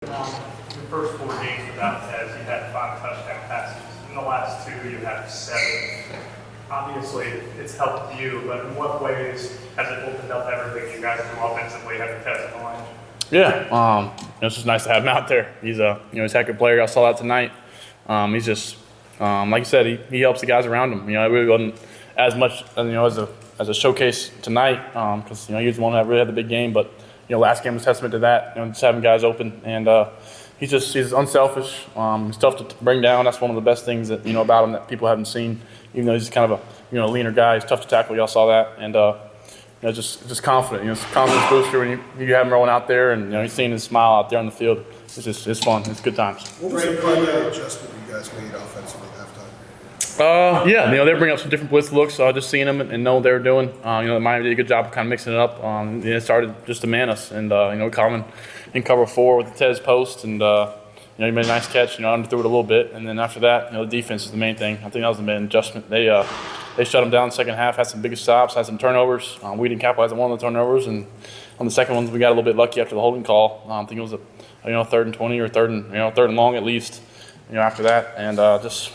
The first 4 games without Tez, you had 5 touchdown passes. In the last 2, you had 7. Obviously, it's helped you, but in what ways has it opened up everything you guys do offensively having Tez in the line? Yeah, it's just nice to have him out there. He's he's a heck of a player. I saw that tonight. He's just, like you said, he helps the guys around him. It really wasn't as much, as a showcase tonight, because he was the one that really had the big game. But last game was testament to that. Just having guys open, and he's unselfish. He's tough to bring down. That's one of the best things that about him that people haven't seen. Even though he's kind of a leaner guy, he's tough to tackle. Y'all saw that, and just confident. It's a confidence booster when you have him rolling out there, and he's seeing his smile out there on the field. It's fun. It's good times. What was the primary adjustment you guys made offensively at halftime? They bring up some different blitz looks. Just seeing them and know what they were doing. Miami did a good job of kind of mixing it up. It started just to man us, and Common in cover 4 with the Tez post, and he made a nice catch. Underthrew it a little bit, and then after that, the defense is the main thing. I think that was the main adjustment. They shut them down in the second half. Had some big stops. Had some turnovers. We didn't capitalize on one of the turnovers, and on the second ones, we got a little bit lucky after the holding call. I think it was a 3rd and 20 or third and long at least. After that, and just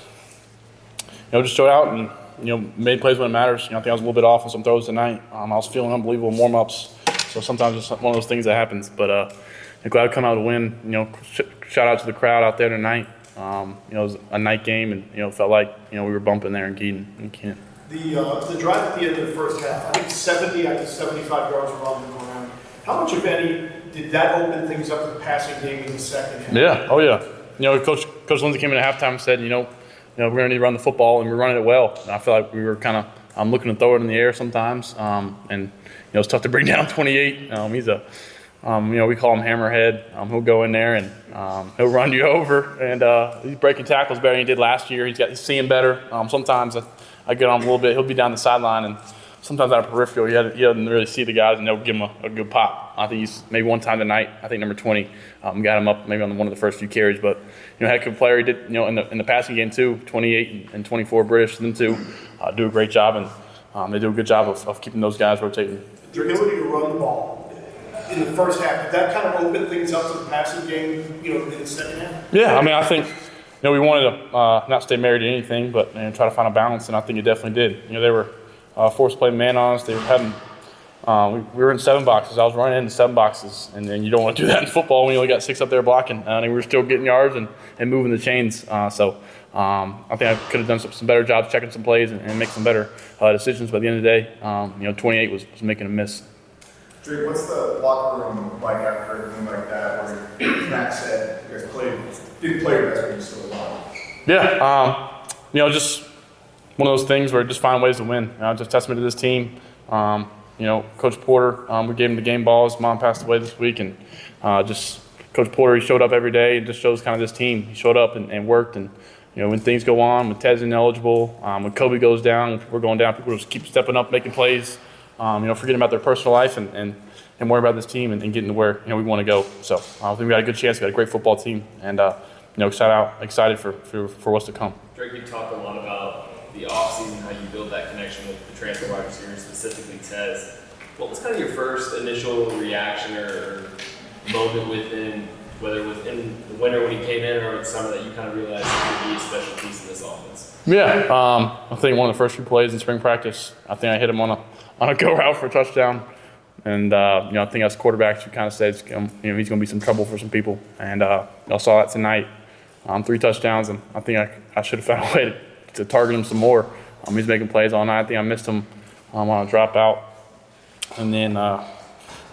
showed out and made plays when it matters. I think I was a little bit off on some throws tonight. I was feeling unbelievable in warm-ups, so sometimes it's one of those things that happens. But I'm glad to come out to win. Shout out to the crowd out there tonight. It was a night game, and felt like we were bumping there in Keaton. The drive at the end of the first half, I think 70 out of 75 yards were on the ground. How much, if any, did that open things up to the passing game in the second half? Yeah, oh yeah. Coach Lindsey came in at halftime and said, we're going to need to run the football, and we're running it well. And I feel like we were kind of looking to throw it in the air sometimes, and it's tough to bring down 28. He's a we call him Hammerhead. He'll go in there and he'll run you over, and he's breaking tackles better than he did last year. He's seeing better. Sometimes I get on him a little bit. He'll be down the sideline, and sometimes out of peripheral, he doesn't really see the guys, and they'll give him a good pop. I think he's maybe one time tonight. I think number 20 got him up maybe on one of the first few carries, but heck of a player. He did in the passing game too. 28 and 24 British. Them two do a great job, and they do a good job of keeping those guys rotating. The ability to run the ball in the first half, did that kind of open things up to the passing game, in the second half? Yeah, I think we wanted to not stay married to anything, but try to find a balance, and I think it definitely did. They were forced to play man on us. They were having we were in 7 boxes. I was running into 7 boxes, and you don't want to do that in football when you only got 6 up there blocking. And we were still getting yards and moving the chains. So I think I could have done some better jobs checking some plays and make some better decisions. But at the end of the day, 28 was making a miss. Drake, what's the locker room like after a game like that, where Matt said you guys didn't play your best, but you still won? Yeah, just one of those things where just find ways to win. Just testament to this team. Coach Porter, we gave him the game ball. His mom passed away this week, and just Coach Porter, he showed up every day. It just shows kind of this team. He showed up and worked, and when things go on, when Ted's ineligible, when Kobe goes down, when we're going down, people just keep stepping up, making plays. Forgetting about their personal life and worry about this team and getting to where we want to go. So I think we got a good chance. We got a great football team, and excited for what's to come. Drake, you talked a lot about the offseason, how you build that connection with the transfer wide receivers, specifically Tez. What was kind of your first initial reaction or moment within, whether within the winter when he came in or in the summer, that you kind of realized he could be a special piece in this offense? Yeah, I think one of the first few plays in spring practice, I think I hit him on a go route for a touchdown, and I think as quarterbacks, you kind of said he's going to be some trouble for some people, and I saw that tonight. 3 touchdowns, and I think I should have found a way to target him some more. He's making plays all night. I think I missed him on a dropout, and then other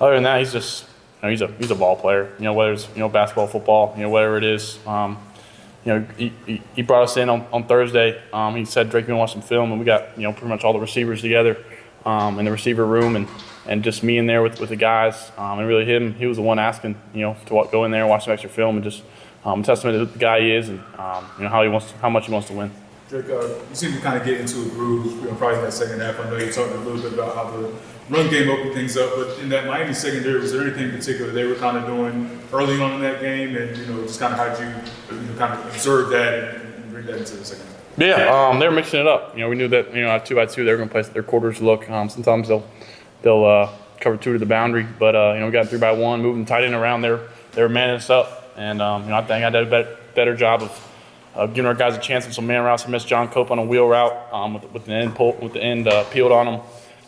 than that, he's just he's a ball player. Whether it's basketball, football, whatever it is. He brought us in on Thursday. He said, Drake, we want to watch some film, and we got pretty much all the receivers together in the receiver room, and just me in there with the guys, and really him. He was the one asking to go in there and watch some extra film, and just a testament to the guy he is, and how much he wants to win. Drake, you seem to kind of get into a groove, probably in that second half. I know you talked a little bit about how the run game opened things up, but in that Miami secondary, was there anything in particular they were kind of doing early on in that game, and just kind of how'd you kind of observe that and bring that into the second half? Yeah, they were mixing it up. We knew that 2x2 they were going to play their quarters look. Sometimes they'll cover 2 to the boundary, but we got 3x1, moving tight end around there. They were manning us up. And I think I did a better job of giving our guys a chance on some man routes. I missed John Cope on a wheel route with the end peeled on him.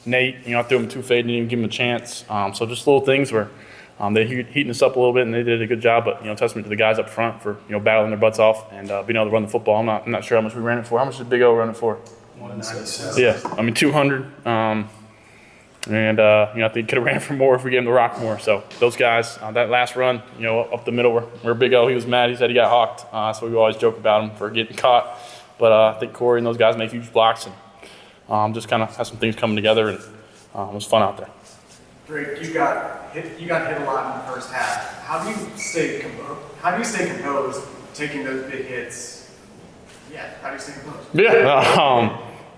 Nate, I threw him 2 fade, didn't even give him a chance. So just little things where they're heating us up a little bit, and they did a good job. But testament to the guys up front for battling their butts off and being able to run the football. I'm not sure how much we ran it for. How much did Big O run it for? 197. Yeah, 200. I think could have ran for more if we gave him the rock more. So those guys, that last run, up the middle where Big O, he was mad. He said he got hawked. So we always joke about him for getting caught. But I think Corey and those guys make huge blocks and just kind of have some things coming together, and it was fun out there. Drake, you got hit a lot in the first half. How do you stay composed taking those big hits? Yeah, how do you stay composed?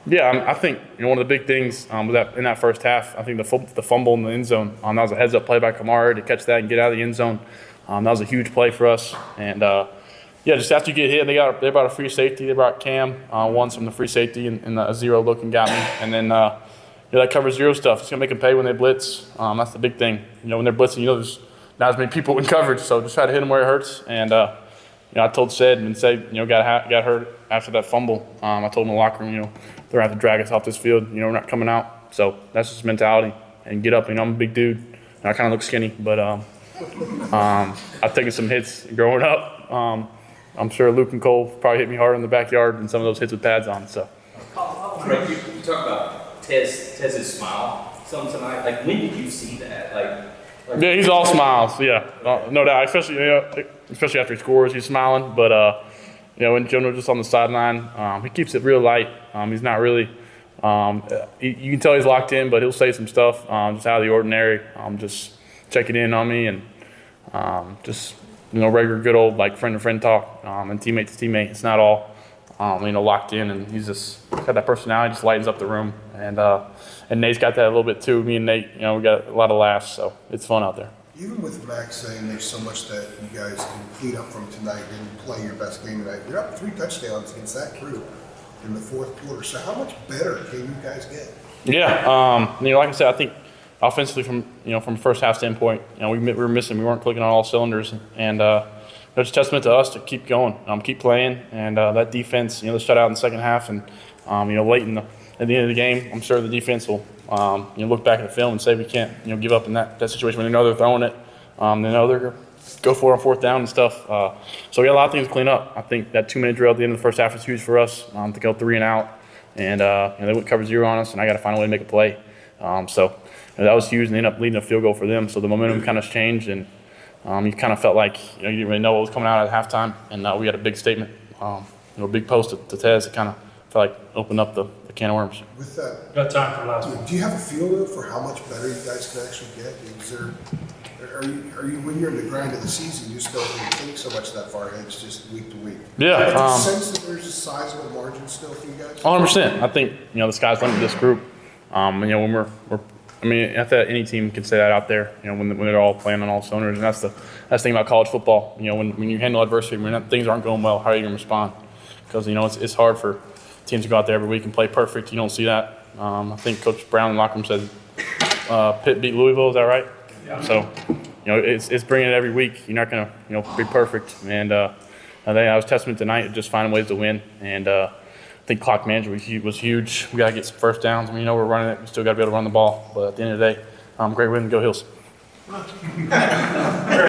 Yeah, I think one of the big things was that in that first half, I think the fumble in the end zone, that was a heads-up play by Kamara to catch that and get out of the end zone. That was a huge play for us. And just after you get hit, they brought a free safety. They brought Cam once from the free safety and a zero look and got me. And then that cover zero stuff. It's gonna make them pay when they blitz. That's the big thing. When they're blitzing, there's not as many people in coverage, so just try to hit them where it hurts. And I told Sid got hurt after that fumble. I told him in the locker room, they're gonna have to drag us off this field. We're not coming out. So that's just mentality and get up. I'm a big dude and I kind of look skinny, but I've taken some hits growing up. I'm sure Luke and Cole probably hit me harder in the backyard than some of those hits with pads on. So. Right, you talk about Tez's smile some tonight. Like, when did you see that? Yeah, he's all smiles. Yeah, no doubt. Especially after he scores, he's smiling. But in general, just on the sideline, he keeps it real light. He's not really. You can tell he's locked in, but he'll say some stuff just out of the ordinary. Just checking in on me and just regular good old friend to friend talk and teammate to teammate. It's not all locked in, and he's just got that personality, just lightens up the room. And Nate's got that a little bit too. Me and Nate, we got a lot of laughs, so it's fun out there. Even with Max saying there's so much that you guys can clean up from tonight and play your best game tonight, you're up 3 touchdowns against that group in the fourth quarter. So how much better can you guys get? Yeah, like I said, I think offensively from a first half standpoint, we were missing. We weren't clicking on all cylinders, and it's a testament to us to keep going, keep playing, and that defense, the shutout in the second half, and late at the end of the game, I'm sure the defense will look back at the film and say we can't give up in that situation when they know they're throwing it. They know they're go for it on fourth down and stuff. So we got a lot of things to clean up. I think that 2-minute drill at the end of the first half was huge for us to go 3 and out, and they went cover zero on us, and I got to find a way to make a play. So that was huge, and they ended up leading a field goal for them. So the momentum kind of changed, and you kind of felt like you didn't really know what was coming out at halftime, and we had a big statement, big post to Tez that kind of felt like opened up the can of worms. With that, Got time for last one. do you have a feel though for how much better you guys can actually get? Are you when you're in the grind of the season, you just don't really think so much that far ahead? It's just week to week. Yeah. Do you sense that there's a sizable margin still for you guys? 100%. I think the sky's the limit with this group. When we're I thought any team can say that out there. When they're all playing on all cylinders, and that's the thing about college football. When you handle adversity, when things aren't going well, how are you gonna respond? Because it's hard for teams to go out there every week and play perfect. You don't see that. I think Coach Brown in the locker room said Pitt beat Louisville. Is that right? Yeah. So it's bringing it every week. You're not gonna be perfect. And I think that was testament tonight. Just finding ways to win. And I think clock management was huge. We got to get some first downs. We're running it. We still got to be able to run the ball. But at the end of the day, great win. Go Hills.